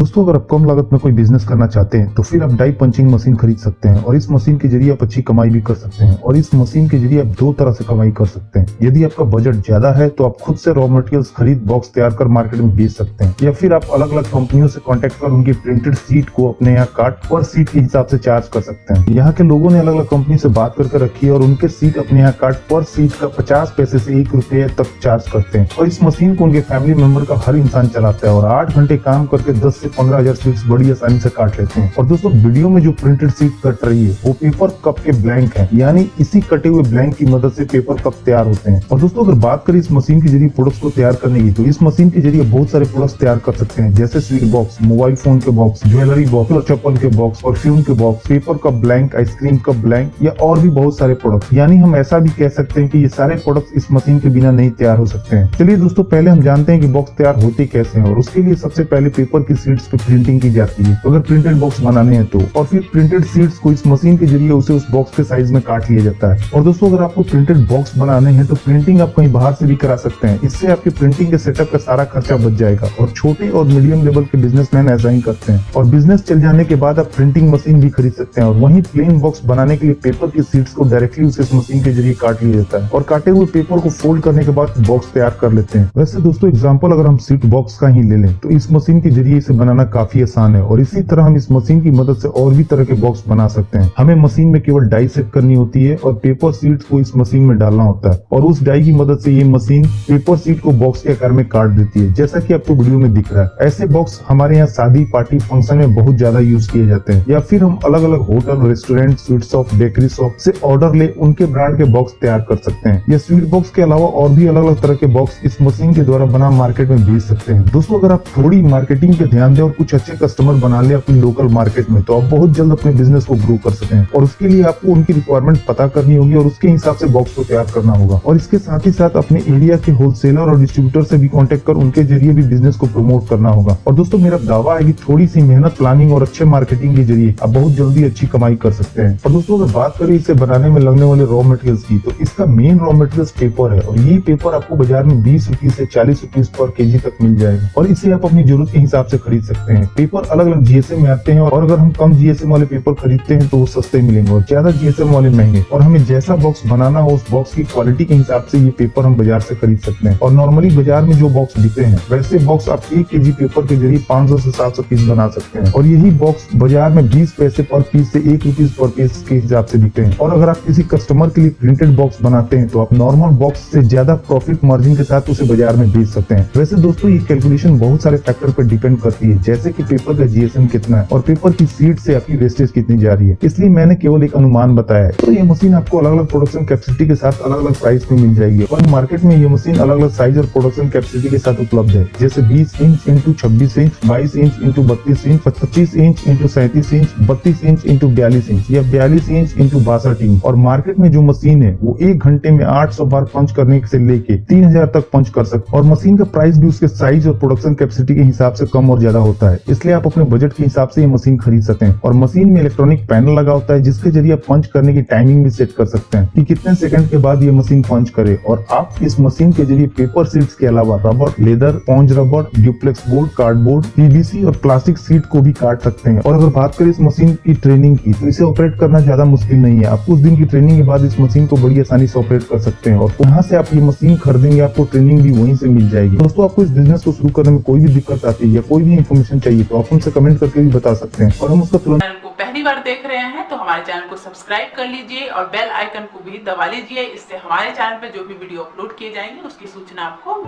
दोस्तों अगर आप कम लागत में कोई बिजनेस करना चाहते हैं तो फिर आप डाई पंचिंग मशीन खरीद सकते हैं और इस मशीन के जरिए आप अच्छी कमाई भी कर सकते हैं। और इस मशीन के जरिए आप दो तरह से कमाई कर सकते हैं। यदि आपका बजट ज्यादा है तो आप खुद से रॉ मटेरियल्स खरीद बॉक्स तैयार कर मार्केट में बेच सकते हैं, या फिर आप अलग अलग कंपनियों से कॉन्टेक्ट कर उनकी प्रिंटेड सीट को अपने यहाँ काट पर सीट के हिसाब से चार्ज कर सकते हैं। यहाँ के लोगों ने अलग अलग कंपनी से बात करके रखी है और उनके सीट अपने यहाँ काट पर सीट का 50 पैसे से 1 रुपये तक चार्ज करते हैं। और इस मशीन को उनके फैमिली मेंबर का हर इंसान चलाता है और 8 घंटे काम करके 10 से 15,000 सीट्स बड़ी आसानी से काट लेते हैं। और दोस्तों वीडियो में जो प्रिंटेड सीट कट रही है वो पेपर कप के ब्लैंक है, यानी इसी कटे हुए ब्लैंक की मदद से पेपर कप तैयार होते हैं। और दोस्तों अगर बात करें इस मशीन के जरिए प्रोडक्ट्स को तैयार करने की, तो इस मशीन के जरिए बहुत सारे प्रोडक्ट्स तैयार कर सकते हैं, जैसे स्वीट बॉक्स, मोबाइल फोन के बॉक्स, ज्वेलरी बॉक्स और चप्पल के बॉक्स, परफ्यूम के box, paper cup blank, ice cream cup blank या और भी बहुत सारे प्रोडक्ट। यानी हम ऐसा भी कह सकते हैं कि ये सारे प्रोडक्ट्स इस मशीन के बिना नहीं तैयार हो सकते हैं। चलिए दोस्तों पहले हम जानते हैं कि बॉक्स तैयार होते कैसे हैं, और उसके लिए सबसे पहले पेपर की सीट्स पे प्रिंटिंग की जाती है अगर प्रिंटेड बॉक्स बनाने हैं तो, और फिर प्रिंटेड सीट्स को इस मशीन के जरिए उसे उस बॉक्स के साइज में काट लिया जाता है। और दोस्तों अगर आपको प्रिंटेड बॉक्स बनाने हैं तो प्रिंटिंग आप कहीं बाहर से भी करा सकते हैं, इससे आपके प्रिंटिंग के सेटअप का सारा खर्चा बच जाएगा। और छोटे और मीडियम लेवल के बिजनेसमैन ऐसा ही करते हैं। और बिजनेस चल जाने के बाद आप प्रिंटिंग मशीन भी खरीद सकते हैं, और वहीं प्लेन बॉक्स बनाने के लिए पेपर की सीट्स को डायरेक्टली उस मशीन के जरिए काट लिया जाता है और काटे हुए पेपर को फोल्ड करने के बाद बॉक्स तैयार कर लेते हैं। वैसे दोस्तों एग्जांपल अगर हम सीट बॉक्स का ही ले लें तो इस मशीन के जरिए इसे बनाना काफी आसान है, और इसी तरह हम इस मशीन की मदद से और भी तरह के बॉक्स बना सकते हैं। हमें मशीन में केवल डाई सेट करनी होती है और पेपर सीट्स को इस मशीन में डालना होता है, और उस डाई की मदद से ये मशीन पेपर सीट को बॉक्स के आकार में काट देती है, जैसा कि आपको वीडियो में दिख रहा है। ऐसे बॉक्स हमारे यहाँ शादी पार्टी फंक्शन में बहुत ज्यादा यूज किए जाते हैं, या फिर हम अलग अलग hotel, restaurant, sweet shop, bakery shop से ऑर्डर ले उनके ब्रांड के बॉक्स तैयार कर सकते हैं। या स्वीट बॉक्स के अलावा और भी अलग अलग तरह के बॉक्स इस मशीन के द्वारा बना मार्केट में बेच सकते हैं। दोस्तों अगर आप थोड़ी मार्केटिंग पे ध्यान दें और कुछ अच्छे कस्टमर बना ले अपनी लोकल मार्केट में, तो आप बहुत जल्द अपने बिजनेस को ग्रो कर सकते हैं। और उसके लिए आपको उनकी रिक्वायरमेंट पता करनी होगी और उसके हिसाब से बॉक्स को तैयार करना होगा। और इसके साथ ही साथ अपने एरिया के होलसेलर और डिस्ट्रीब्यूटर से भी कॉन्टेक्ट कर उनके जरिए भी बिजनेस को प्रमोट करना होगा। और दोस्तों मेरा दावा है कि थोड़ी सी मेहनत, प्लानिंग और अच्छे मार्केटिंग के जरिए आप बहुत जल्दी अच्छी कमाई कर सकते हैं। और दोस्तों अगर बात करें इसे बनाने में लगने वाले रॉ मटेरियल्स की, तो इसका मेन रॉ मटेरियल्स पेपर है, और ये पेपर आपको बाजार में 20 रुपीज से 40 रुपीज पर केजी तक मिल जाएगा, और इसे आप अपनी जरूरत के हिसाब से खरीद सकते हैं। पेपर अलग अलग जीएसएम में आते हैं, और अगर हम कम जीएसएम वाले पेपर खरीदते हैं तो वो सस्ते मिलेंगे, और ज्यादा जीएसएम वाले महंगे। और हमें जैसा बॉक्स बनाना हो उस बॉक्स की क्वालिटी के हिसाब से ये पेपर हम बाजार से खरीद सकते हैं। और नॉर्मली बाजार में जो बॉक्स बिकते हैं वैसे बॉक्स आप 1 केजी पेपर के जरिए 500 से 700 पीस बना सकते हैं, और यही बॉक्स बाजार में 20 पैसे पर पीस से 1 रुपीज पर पीस के हिसाब से बिकते हैं। और अगर आप किसी कस्टमर के लिए प्रिंटेड बॉक्स बनाते हैं तो आप नॉर्मल बॉक्स से ज्यादा प्रॉफिट मार्जिन के साथ उसे बाजार में बेच सकते हैं। वैसे दोस्तों ये कैलकुलेशन बहुत सारे फैक्टर पर डिपेंड करती है, जैसे कि पेपर का जीएसएम कितना है और पेपर की सीट से आपकी वेस्टेज कितनी जा रही है, इसलिए मैंने केवल एक अनुमान बताया है। तो ये मशीन आपको अलग अलग प्रोडक्शन कैपेसिटी के साथ अलग अलग प्राइस में मिल जाएगी, और मार्केट में ये मशीन अलग अलग साइज और प्रोडक्शन कैपेसिटी के साथ उपलब्ध है, जैसे 20 inch into 26 inch, 22 inch into 32 inch, 25 inch into 37 inch, 32 inch into 42 inch या 42 इंच इंटू 62 इंच। और मार्केट में जो मशीन है वो 1 घंटे में 800 बार पंच करने से लेके 3000 तक पंच कर सकते हैं, और मशीन का प्राइस भी उसके साइज और प्रोडक्शन कैपेसिटी के हिसाब से कम और ज्यादा होता है, इसलिए आप अपने बजट के हिसाब से ये मशीन खरीद सकते हैं। और मशीन में इलेक्ट्रॉनिक पैनल लगा होता है जिसके जरिए आप पंच करने की टाइमिंग भी सेट कर सकते हैं कि कितने सेकंड के बाद ये मशीन पंच करे। और आप इस मशीन के जरिए पेपर सीट्स के अलावा rubber, leather, sponge rubber, duplex board, cardboard, PVC और प्लास्टिक सीट को भी काट सकते हैं। और अगर बात करें इस मशीन की ट्रेनिंग की, तो इसे ऑपरेट करना ज्यादा मुश्किल नहीं है। आप कुछ दिन की ट्रेनिंग के बाद इस मशीन को बड़ी आसानी से ऑपरेट कर सकते हैं, और वहाँ से आप ये मशीन खरीदेंगे आपको ट्रेनिंग भी वहीं से मिल जाएगी। दोस्तों आपको इस बिजनेस को शुरू करने में कोई भी दिक्कत आती है या कोई भी इन्फॉर्मेशन चाहिए तो आप हमसे कमेंट करके भी बता सकते हैं, और हम उसका तुरंत। चैनल को पहली बार देख रहे हैं तो हमारे चैनल को सब्सक्राइब कर लीजिए और बेल आइकन को भी दबा लीजिए, इससे हमारे चैनल पे जो भी वीडियो अपलोड किए जाएंगे उसकी सूचना आपको।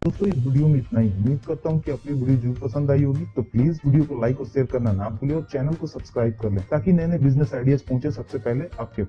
दोस्तों इस वीडियो में इतना ही। उम्मीद करता हूँ कि आपको वीडियो जरूर पसंद आई होगी, तो प्लीज वीडियो को लाइक और शेयर करना ना भूलें और चैनल को सब्सक्राइब कर लें ताकि नए नए बिजनेस आइडियाज पहुंचे सबसे पहले आपके